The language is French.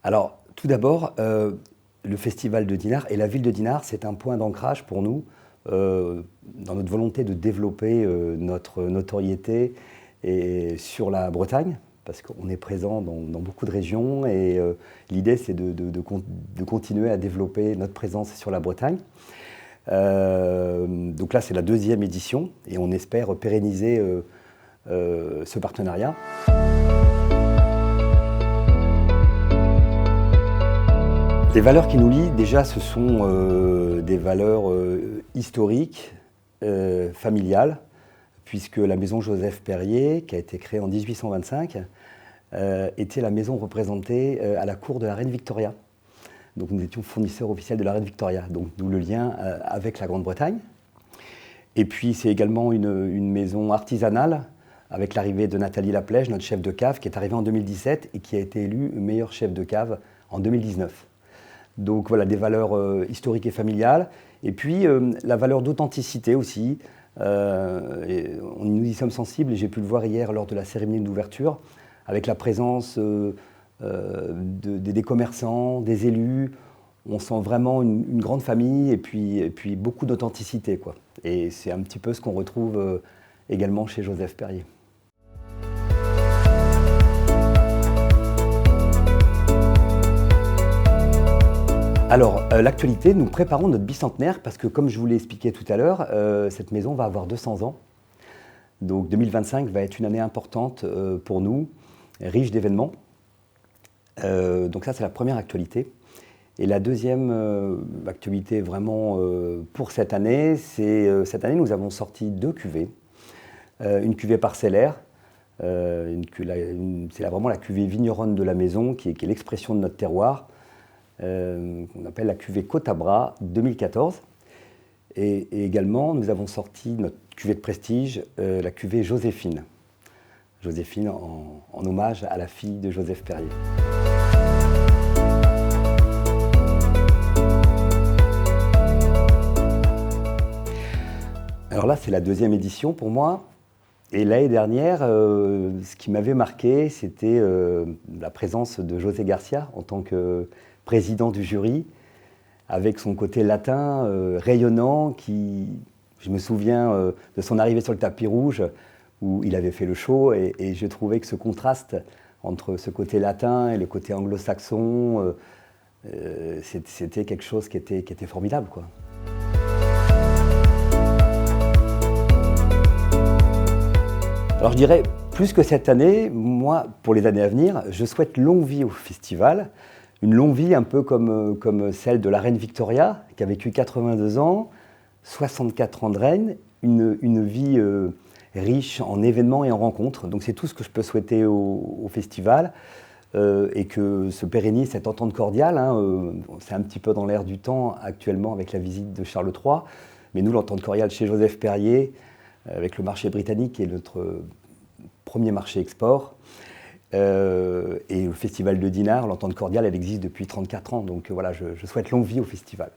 Alors, tout d'abord, le festival de Dinard et la ville de Dinard, c'est un point d'ancrage pour nous dans notre volonté de développer notre notoriété sur la Bretagne, parce qu'on est présent dans beaucoup de régions et l'idée, c'est de continuer à développer notre présence sur la Bretagne. Donc là, c'est la 2e édition et on espère pérenniser ce partenariat. Les valeurs qui nous lient, déjà, ce sont des valeurs historiques, familiales, puisque la maison Joseph Perrier, qui a été créée en 1825, était la maison représentée à la cour de la reine Victoria. Donc nous étions fournisseurs officiels de la reine Victoria, donc d'où le lien avec la Grande-Bretagne. Et puis c'est également une maison artisanale, avec l'arrivée de Nathalie Laplège, notre chef de cave, qui est arrivée en 2017 et qui a été élue meilleure chef de cave en 2019. Donc voilà, des valeurs historiques et familiales. Et puis la valeur d'authenticité aussi. Nous y sommes sensibles et j'ai pu le voir hier lors de la cérémonie d'ouverture, avec la présence des commerçants, des élus. On sent vraiment une grande famille et puis beaucoup d'authenticité, quoi. Et c'est un petit peu ce qu'on retrouve également chez Joseph Perrier. Alors, l'actualité, nous préparons notre bicentenaire parce que, comme je vous l'ai expliqué tout à l'heure, cette maison va avoir 200 ans. Donc 2025 va être une année importante pour nous, riche d'événements. Donc ça, c'est la première actualité. Et la deuxième actualité vraiment pour cette année, c'est cette année, nous avons sorti 2 cuvées. Une cuvée parcellaire, c'est vraiment la cuvée vigneronne de la maison, qui est l'expression de notre terroir. Qu'on appelle la cuvée Côte à Bras 2014. Et également, nous avons sorti notre cuvée de prestige, la cuvée Joséphine. Joséphine en hommage à la fille de Joseph Perrier. Alors là, c'est la 2e édition pour moi. Et l'année dernière, ce qui m'avait marqué, c'était la présence de José Garcia en tant que président du jury, avec son côté latin rayonnant, je me souviens de son arrivée sur le tapis rouge, où il avait fait le show, et je trouvais que ce contraste entre ce côté latin et le côté anglo-saxon, c'était quelque chose qui était formidable, quoi. Alors je dirais, plus que cette année, moi, pour les années à venir, je souhaite longue vie au festival. Une longue vie un peu comme celle de la reine Victoria, qui a vécu 82 ans, 64 ans de règne, une vie riche en événements et en rencontres. Donc c'est tout ce que je peux souhaiter au festival, et que se pérennise cette entente cordiale. C'est un petit peu dans l'air du temps actuellement avec la visite de Charles III, mais nous, l'entente cordiale chez Joseph Perrier, avec le marché britannique qui est notre premier marché export. Et le festival de Dinard, l'entente cordiale, elle existe depuis 34 ans. Donc voilà, je souhaite longue vie au festival.